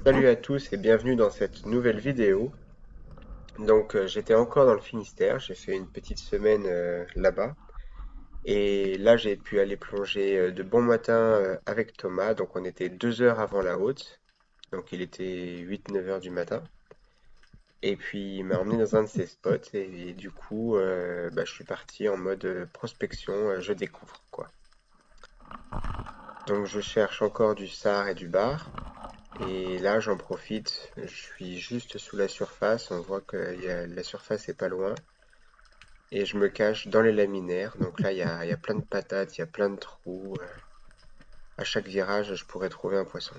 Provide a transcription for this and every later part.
Salut à tous et bienvenue dans cette nouvelle vidéo. Donc j'étais encore dans le Finistère, j'ai fait une petite semaine là-bas et là j'ai pu aller plonger de bon matin avec Thomas. Donc on était 2 heures avant la haute, donc il était 8-9 heures du matin. Et puis il m'a emmené dans un de ses spots et du coup je suis parti en mode prospection, je découvre quoi. Donc je cherche encore du sard et du bar. Et là, j'en profite, je suis juste sous la surface, on voit que la surface est pas loin, et je me cache dans les laminaires. Donc là, il y a plein de patates, il y a plein de trous. À chaque virage, je pourrais trouver un poisson.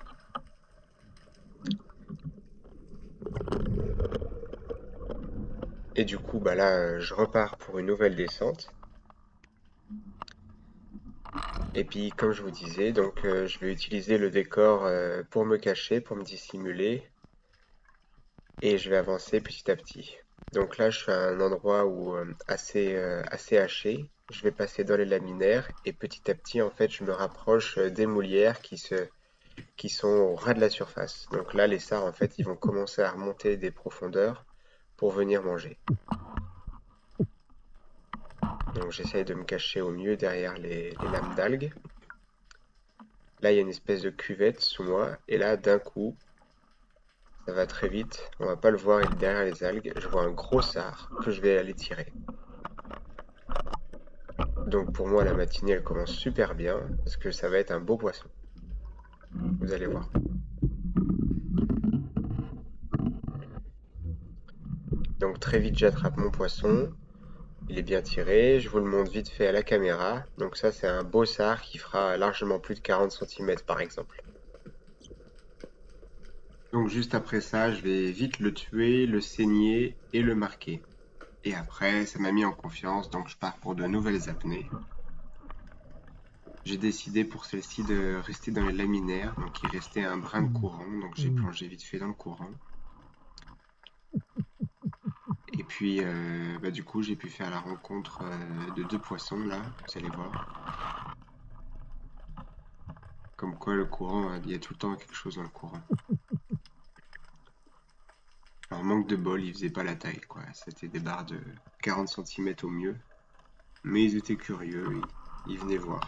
Et du coup, bah là, je repars pour une nouvelle descente. Et puis, comme je vous disais, donc je vais utiliser le décor pour me cacher, pour me dissimuler, et je vais avancer petit à petit. Donc là, je suis à un endroit où assez haché. Je vais passer dans les laminaires et petit à petit, en fait, je me rapproche des moulières qui sont au ras de la surface. Donc là, les sards, en fait, ils vont commencer à remonter des profondeurs pour venir manger. Donc j'essaye de me cacher au mieux derrière les lames d'algues. Là, il y a une espèce de cuvette sous moi et là, d'un coup, ça va très vite. On va pas le voir, il est derrière les algues. Je vois un gros sard que je vais aller tirer. Donc pour moi, la matinée, elle commence super bien parce que ça va être un beau poisson. Vous allez voir. Donc très vite, j'attrape mon poisson. Il est bien tiré. Je vous le montre vite fait à la caméra. Donc ça, c'est un beau sard qui fera largement plus de 40 centimètres par exemple. Donc juste après ça, je vais vite le tuer, le saigner et le marquer. Et après, ça m'a mis en confiance, donc je pars pour de nouvelles apnées. J'ai décidé pour celle-ci de rester dans les laminaires, donc il restait un brin de courant, donc j'ai plongé vite fait dans le courant. Et puis, du coup, j'ai pu faire la rencontre de deux poissons là, vous allez voir. Comme quoi, le courant, il y a tout le temps quelque chose dans le courant. Alors, manque de bol, ils faisaient pas la taille, quoi. C'était des barres de 40 centimètres au mieux. Mais ils étaient curieux, ils venaient voir.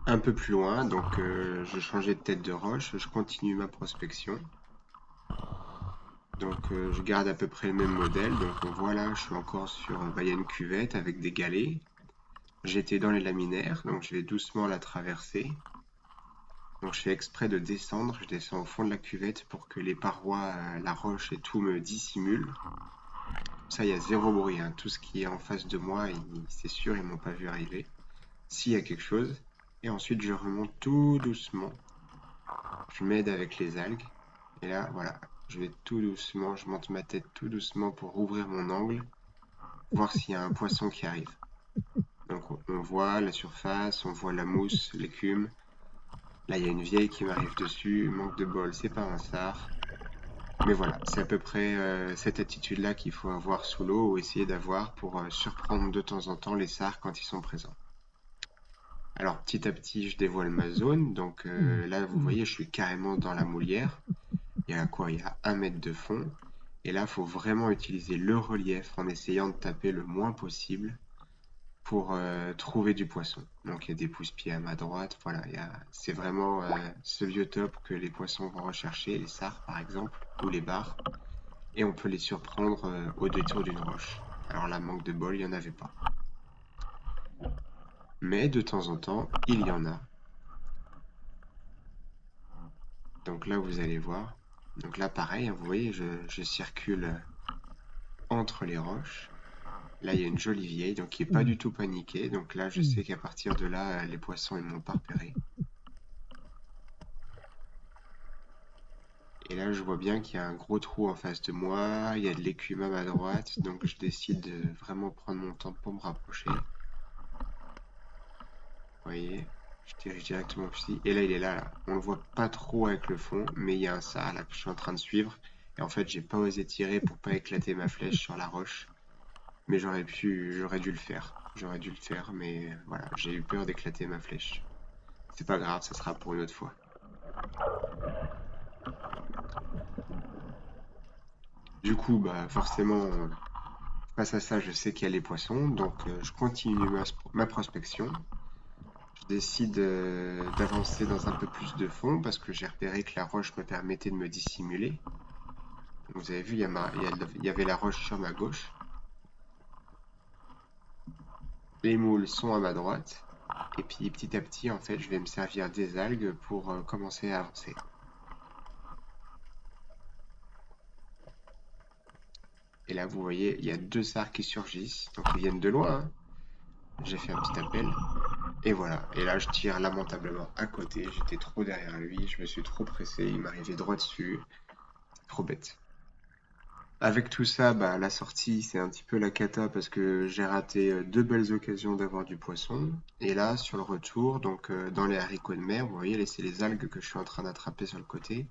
Un peu plus loin, donc je changeais de tête de roche, je continue ma prospection. Donc je garde à peu près le même modèle. Donc on voit là, je suis encore sur, il y a une cuvette avec des galets. J'étais dans les laminaires, donc je vais doucement la traverser. Donc je fais exprès de descendre, je descends au fond de la cuvette pour que les parois, la roche et tout me dissimulent. Ça, il y a zéro bruit, hein. Tout ce qui est en face de moi, c'est sûr, ils m'ont pas vu arriver. S'il y a quelque chose. Et ensuite, je remonte tout doucement. Je m'aide avec les algues. Et là, voilà, je vais tout doucement, je monte ma tête tout doucement pour ouvrir mon angle, voir s'il y a un poisson qui arrive. Donc on voit la surface, on voit la mousse, l'écume. Là, il y a une vieille qui m'arrive dessus. Manque de bol, c'est pas un sard. Mais voilà, c'est à peu près cette attitude-là qu'il faut avoir sous l'eau ou essayer d'avoir pour surprendre de temps en temps les sards quand ils sont présents. Alors petit à petit, je dévoile ma zone. Donc là, vous voyez, je suis carrément dans la moulière. Il y a quoi? Il y a 1 mètre de fond. Et là, il faut vraiment utiliser le relief en essayant de taper le moins possible pour trouver du poisson. Donc il y a des pousse-pieds à ma droite. Voilà, c'est vraiment ce biotope que les poissons vont rechercher, les sards par exemple, ou les bars. Et on peut les surprendre au détour d'une roche. Alors là, manque de bol, il n'y en avait pas. Mais de temps en temps, il y en a. Donc là, vous allez voir. Donc là, pareil, hein, vous voyez, je circule entre les roches. Là, il y a une jolie vieille, donc qui est pas du tout paniquée. Donc là, je sais qu'à partir de là, les poissons, ils m'ont pas repéré. Et là, je vois bien qu'il y a un gros trou en face de moi. Il y a de l'écume à ma droite. Donc je décide de vraiment prendre mon temps pour me rapprocher. Vous voyez, je dirige directement ici. Et là, il est là, là. On le voit pas trop avec le fond, mais il y a un sard là que je suis en train de suivre. Et en fait, j'ai pas osé tirer pour pas éclater ma flèche sur la roche. Mais j'aurais dû le faire. J'aurais dû le faire, mais voilà, j'ai eu peur d'éclater ma flèche. C'est pas grave, ça sera pour une autre fois. Du coup, bah forcément, face à ça, je sais qu'il y a les poissons, donc je continue ma prospection. Je décide d'avancer dans un peu plus de fond parce que j'ai repéré que la roche me permettait de me dissimuler. Vous avez vu, il y avait la roche sur ma gauche. Les moules sont à ma droite. Et puis petit à petit, en fait, je vais me servir des algues pour commencer à avancer. Et là, vous voyez, il y a deux sars qui surgissent. Donc ils viennent de loin, hein. J'ai fait un petit appel. Et voilà. Et là, je tire lamentablement à côté. J'étais trop derrière lui. Je me suis trop pressé. Il m'arrivait droit dessus. Trop bête. Avec tout ça, bah, la sortie, c'est un petit peu la cata parce que j'ai raté deux belles occasions d'avoir du poisson. Et là, sur le retour, donc dans les haricots de mer, vous voyez, c'est les algues que je suis en train d'attraper sur le côté.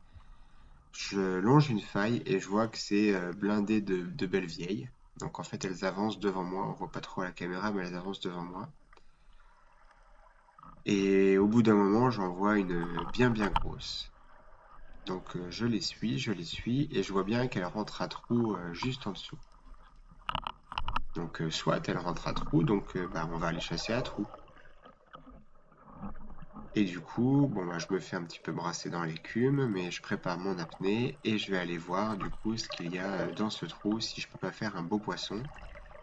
Je longe une faille et je vois que c'est blindé de belles vieilles. Donc en fait, elles avancent devant moi. On voit pas trop à la caméra, mais elles avancent devant moi. Et au bout d'un moment, j'en vois une bien grosse. Donc je les suis, et je vois bien qu'elle rentre à trou juste en dessous. Donc soit elle rentre à trou, donc bah, on va aller chasser à trou. Et du coup, bon bah, je me fais un petit peu brasser dans l'écume, mais je prépare mon apnée et je vais aller voir du coup ce qu'il y a dans ce trou, si je peux pas faire un beau poisson.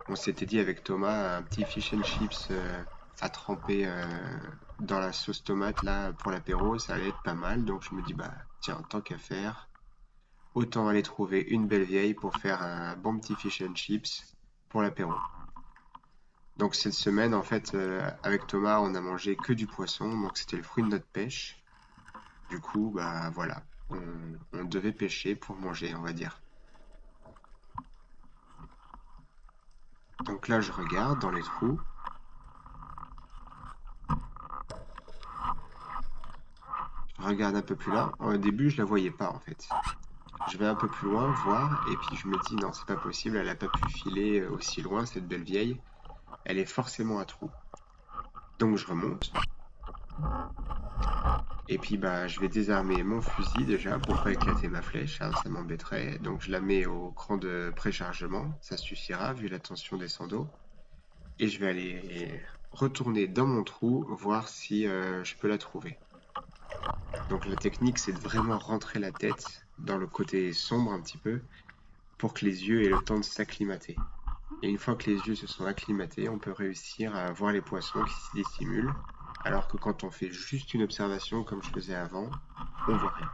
On s'était dit avec Thomas un petit fish and chips à tremper dans la sauce tomate là pour l'apéro, ça allait être pas mal. Donc je me dis bah tiens, tant qu'à faire, autant aller trouver une belle vieille pour faire un bon petit fish and chips pour l'apéro. Donc cette semaine, en fait, avec Thomas, on a mangé que du poisson, donc c'était le fruit de notre pêche. Du coup, bah voilà, on devait pêcher pour manger, on va dire. Donc là, je regarde dans les trous. Je regarde un peu plus là. Au début, je la voyais pas en fait. Je vais un peu plus loin voir et puis je me dis non, c'est pas possible, elle a pas pu filer aussi loin cette belle vieille. Elle est forcément à trou. Donc je remonte. Et puis bah je vais désarmer mon fusil déjà pour pas éclater ma flèche, hein, ça m'embêterait. Donc je la mets au cran de préchargement, ça suffira vu la tension des sens d'eau. Et je vais aller retourner dans mon trou, voir si je peux la trouver. Donc la technique c'est de vraiment rentrer la tête dans le côté sombre un petit peu pour que les yeux aient le temps de s'acclimater. Et une fois que les yeux se sont acclimatés, on peut réussir à voir les poissons qui s'y dissimulent, alors que quand on fait juste une observation comme je faisais avant, on voit rien.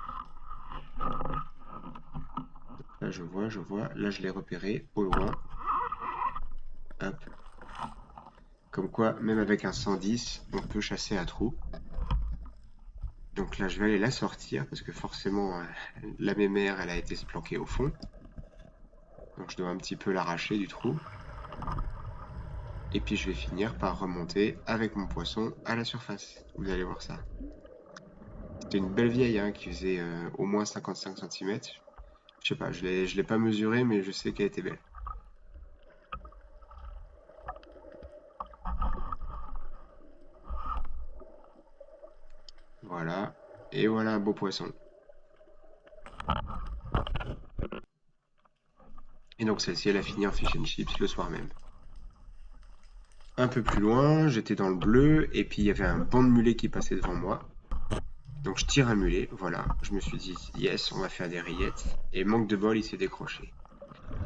Là je vois, là je l'ai repéré au loin. Hop. Comme quoi, même avec un 110, on peut chasser à trou. Donc là je vais aller la sortir, parce que forcément la mémère elle a été se planquer au fond. Donc je dois un petit peu l'arracher du trou. Et puis je vais finir par remonter avec mon poisson à la surface. Vous allez voir ça. C'était une belle vieille hein, qui faisait au moins 55 cm. Je sais pas, je l'ai pas mesurée, mais je sais qu'elle était belle. Voilà. Et voilà un beau poisson. Et donc celle-ci, elle a fini en fish and chips le soir même. Un peu plus loin, j'étais dans le bleu, et puis il y avait un banc de mulets qui passait devant moi. Donc je tire un mulet, voilà. Je me suis dit, yes, on va faire des rillettes. Et manque de bol, il s'est décroché.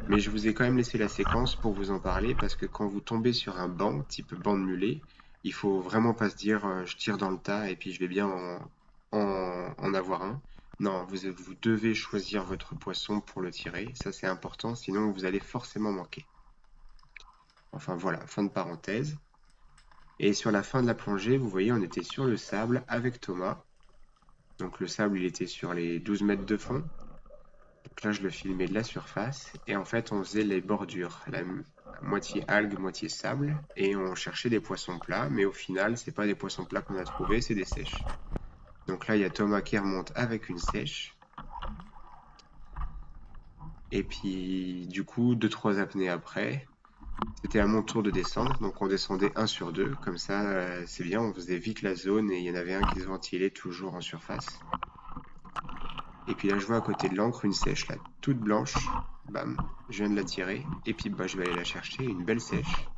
Mais je vous ai quand même laissé la séquence pour vous en parler parce que quand vous tombez sur un banc, type banc de mulet, il faut vraiment pas se dire je tire dans le tas et puis je vais bien en avoir un. Non, vous devez choisir votre poisson pour le tirer, ça c'est important, sinon vous allez forcément manquer. Enfin voilà, fin de parenthèse. Et sur la fin de la plongée, vous voyez, on était sur le sable avec Thomas. Donc le sable, il était sur les 12 mètres de fond. Donc là, je le filmais de la surface et en fait, on faisait les bordures, la moitié algues, moitié sable, et on cherchait des poissons plats, mais au final, c'est pas des poissons plats qu'on a trouvés, c'est des sèches. Donc là, il y a Thomas qui remonte avec une sèche. Et puis, du coup, 2-3 apnées après, C'était à mon tour de descendre, donc on descendait 1 sur 2, comme ça c'est bien, on faisait vite la zone et il y en avait un qui se ventilait toujours en surface. Et puis là je vois à côté de l'encre une sèche là, toute blanche, bam, je viens de la tirer, et puis bah, je vais aller la chercher, une belle sèche,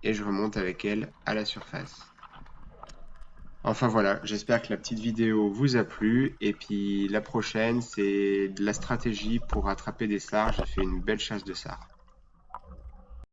et je remonte avec elle à la surface. Enfin voilà, j'espère que la petite vidéo vous a plu, et puis la prochaine c'est de la stratégie pour attraper des sards, j'ai fait une belle chasse de sards.